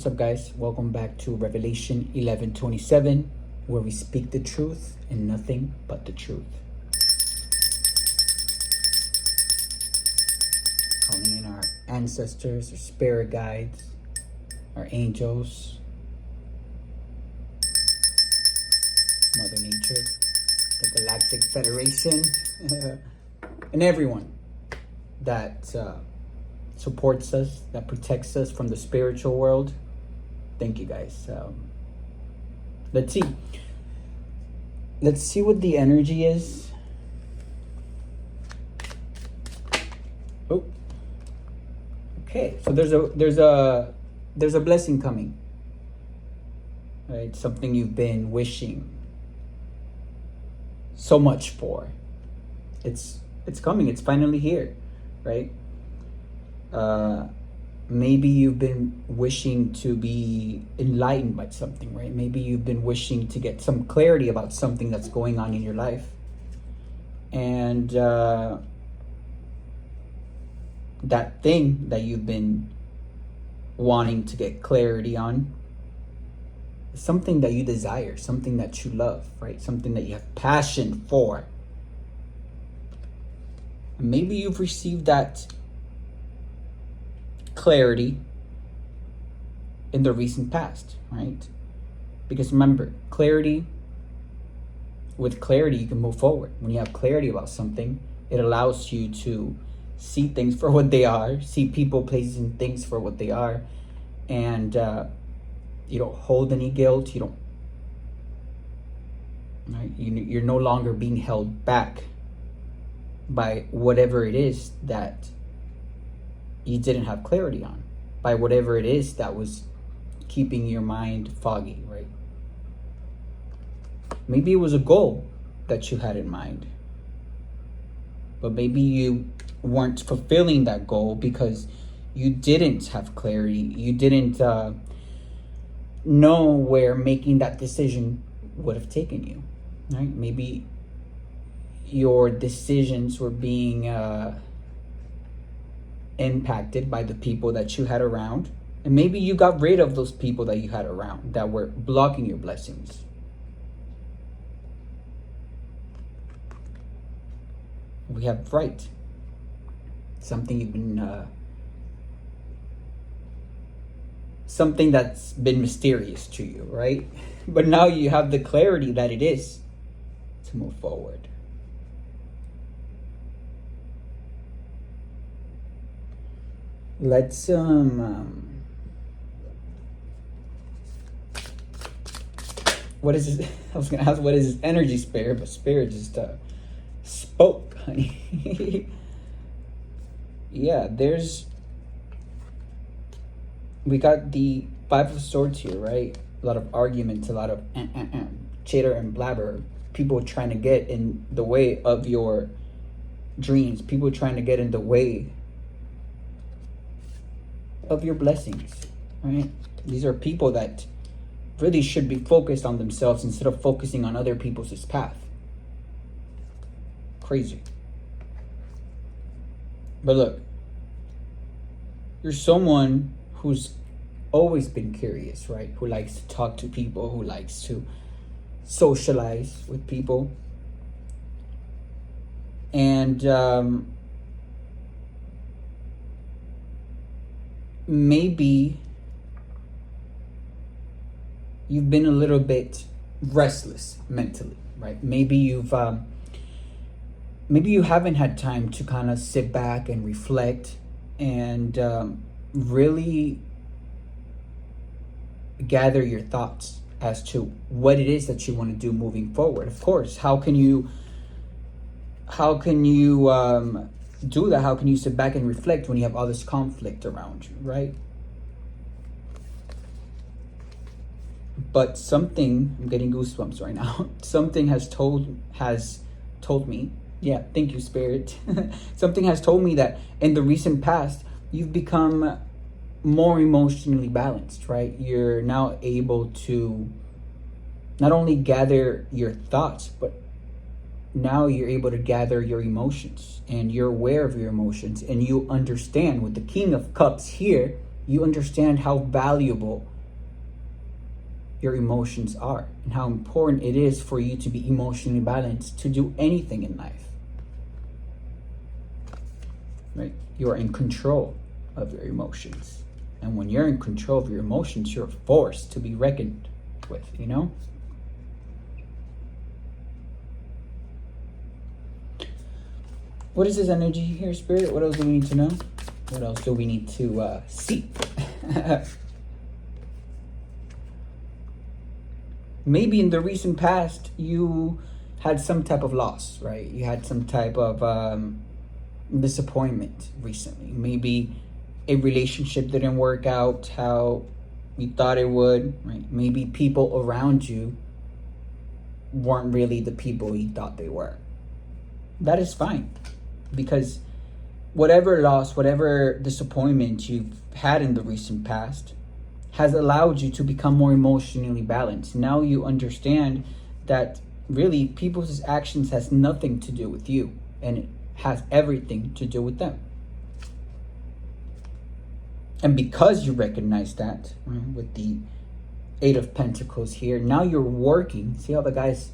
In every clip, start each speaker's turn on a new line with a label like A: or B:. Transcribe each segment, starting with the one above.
A: What's up, guys? Welcome back to Revelation 11:27, where we speak the truth and nothing but the truth. Calling in our ancestors, our spirit guides, our angels, Mother Nature, the Galactic Federation, and everyone that supports us, that protects us from the spiritual world. Thank you, guys. Let's see what the energy is. Oh, okay. So there's a blessing coming. Right, something you've been wishing so much for. It's coming. It's finally here, right? Maybe you've been wishing to be enlightened by something, right? Maybe you've been wishing to get some clarity about something that's going on in your life. And that thing that you've been wanting to get clarity on is something that you desire, something that you love, right? Something that you have passion for. And maybe you've received that clarity in the recent past, right? Because remember, with clarity you can move forward. When you have clarity about something, it allows you to see things for what they are, see people, places, and things for what they are, and you don't hold any guilt. You don't, right? You're no longer being held back by whatever it is that you didn't have clarity on, by whatever it is that was keeping your mind foggy, right? Maybe it was a goal that you had in mind, but maybe you weren't fulfilling that goal because you didn't have clarity. You didn't know where making that decision would have taken you, right? Maybe your decisions were being impacted by the people that you had around, and maybe you got rid of those people that you had around that were blocking your blessings. We have right, something you've been something that's been mysterious to you, right? But now you have the clarity that it is to move forward. Let's what is this? I was gonna ask what is this energy, Spirit, but Spirit just spoke, honey. Yeah, we got the Five of Swords here, right? A lot of arguments, a lot of chitter and blabber, people trying to get in the way of your dreams, people trying to get in the way of your blessings, right? These are people that really should be focused on themselves instead of focusing on other people's path. Crazy. But look, you're someone who's always been curious, right? Who likes to talk to people, who likes to socialize with people. And maybe you've been a little bit restless mentally, right? Maybe you haven't had time to kind of sit back and reflect and really gather your thoughts as to what it is that you want to do moving forward. Of course, how can you do that? How can you sit back and reflect when you have all this conflict around you, right? But something, I'm getting goosebumps right now. Something has told me, yeah, thank you, Spirit. Something has told me that in the recent past, you've become more emotionally balanced, right? You're now able to not only gather your thoughts, but now you're able to gather your emotions, and you're aware of your emotions, and you understand with the King of Cups here, you understand how valuable your emotions are and how important it is for you to be emotionally balanced to do anything in life. Right? You're in control of your emotions. And when you're in control of your emotions, you're a force to be reckoned with, you know? What is this energy here, Spirit? What else do we need to know? What else do we need to see? Maybe in the recent past, you had some type of loss, right? You had some type of disappointment recently. Maybe a relationship didn't work out how you thought it would, right? Maybe people around you weren't really the people you thought they were. That is fine, because whatever loss, whatever disappointment you've had in the recent past has allowed you to become more emotionally balanced. Now you understand that really people's actions has nothing to do with you, and it has everything to do with them. And because you recognize that, right, with the Eight of Pentacles here, now you're working. See how the guy's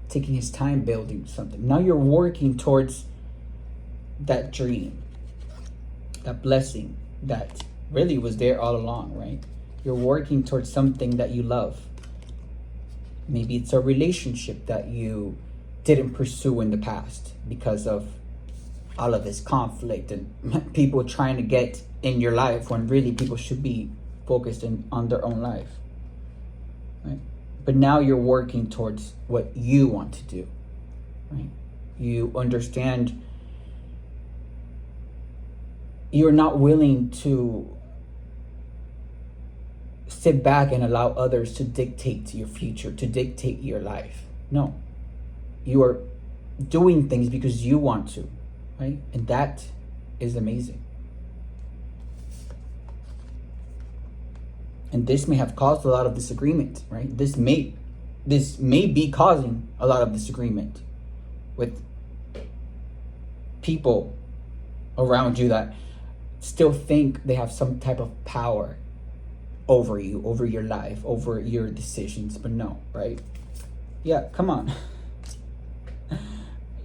A: taking his time building something. Now you're working towards that dream, that blessing that really was there all along, right? You're working towards something that you love. Maybe it's a relationship that you didn't pursue in the past because of all of this conflict and people trying to get in your life when really people should be focused on their own life, right? But now you're working towards what you want to do, right? You understand you're not willing to sit back and allow others to dictate your future, to dictate your life. No, you are doing things because you want to, right? And that is amazing. And this may have caused a lot of disagreement, right? This may be causing a lot of disagreement with people around you that still think they have some type of power over you, over your life, over your decisions. But no, right? Yeah, come on.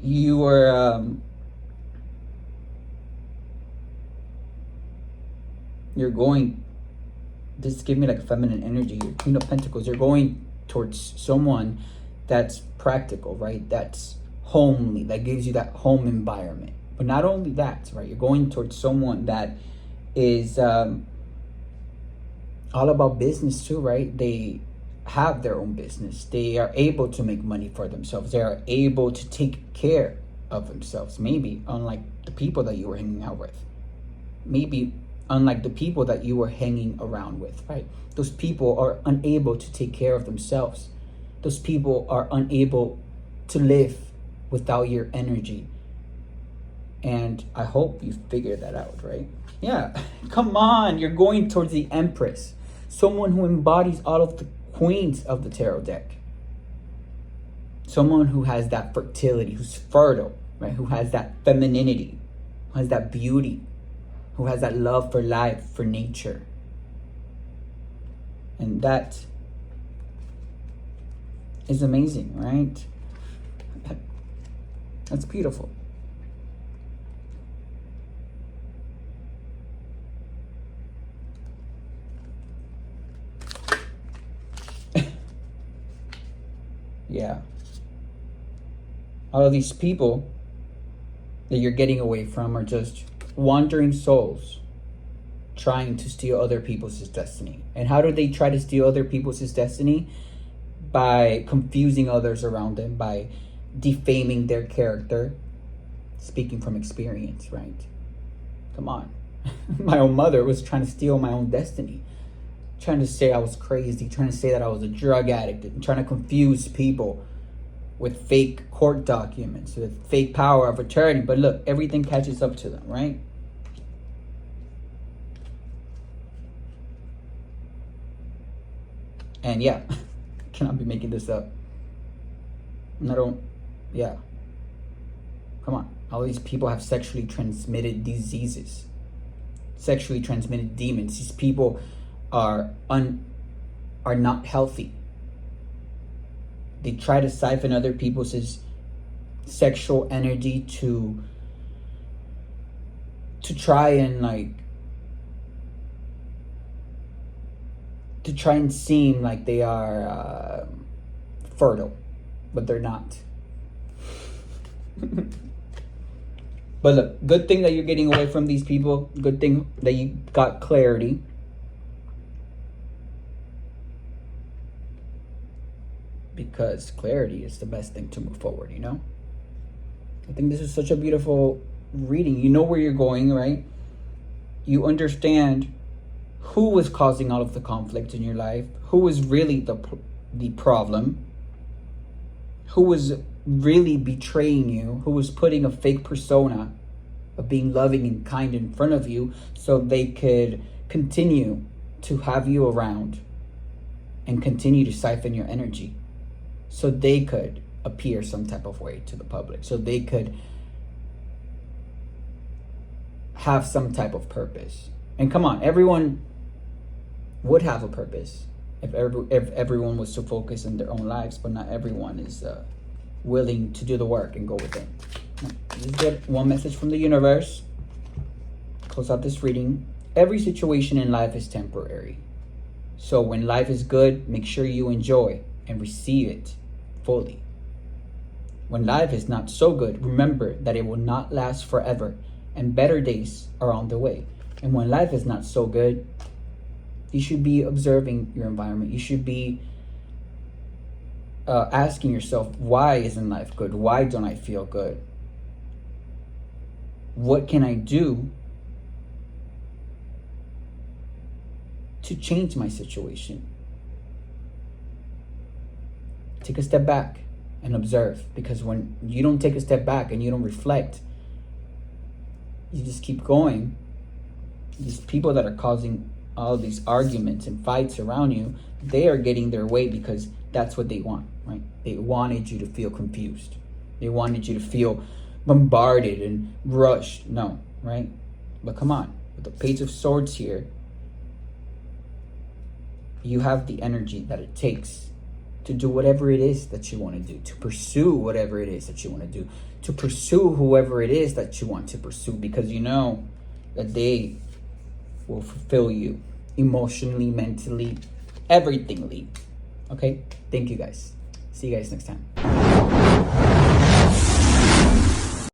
A: You are you're going, this give me like feminine energy. Your Queen of Pentacles, you're going towards someone that's practical, right? That's homely, that gives you that home environment. But not only that, right? You're going towards someone that is all about business too, right? They have their own business. They are able to make money for themselves. They are able to take care of themselves. Maybe unlike the people that you were hanging out with. Maybe unlike the people that you were hanging around with, right? Those people are unable to take care of themselves. Those people are unable to live without your energy. And I hope you figured that out, right? Yeah, come on. You're going towards the Empress. Someone who embodies all of the queens of the tarot deck. Someone who has that fertility, who's fertile, right? Who has that femininity, who has that beauty, who has that love for life, for nature. And that is amazing, right? That's beautiful. Yeah. All of these people that you're getting away from are just wandering souls trying to steal other people's destiny. And how do they try to steal other people's destiny? By confusing others around them, by defaming their character. Speaking from experience, right? Come on. My own mother was trying to steal my own destiny. Trying to say I was crazy, trying to say that I was a drug addict, and trying to confuse people with fake court documents, with fake power of attorney. But look, everything catches up to them, right? And yeah, I cannot be making this up. Yeah. Come on. All these people have sexually transmitted diseases, sexually transmitted demons. These people are not healthy. They try to siphon other people's sexual energy to try and seem like they are fertile, but they're not. But look, good thing that you're getting away from these people. Good thing that you got clarity. Because clarity is the best thing to move forward, you know? I think this is such a beautiful reading. You know where you're going, right? You understand who was causing all of the conflict in your life, who was really the problem, who was really betraying you, who was putting a fake persona of being loving and kind in front of you so they could continue to have you around and continue to siphon your energy, so they could appear some type of way to the public, so they could have some type of purpose. And come on, everyone would have a purpose if everyone was to focus on their own lives, but not everyone is willing to do the work and go within. Just get one message from the universe. Close out this reading. Every situation in life is temporary. So when life is good, make sure you enjoy and receive it fully. When life is not so good, remember that it will not last forever and better days are on the way. And when life is not so good, you should be observing your environment. You should be asking yourself, why isn't life good? Why don't I feel good? What can I do to change my situation? Take a step back and observe, because when you don't take a step back and you don't reflect, you just keep going. These people that are causing all these arguments and fights around you, they are getting their way because that's what they want, right? They wanted you to feel confused. They wanted you to feel bombarded and rushed. No, right? But come on, with the Page of Swords here, you have the energy that it takes to do whatever it is that you want to do, to pursue whatever it is that you want to do, to pursue whoever it is that you want to pursue, because you know that they will fulfill you emotionally, mentally, everythingly. Okay? Thank you guys. See you guys next time.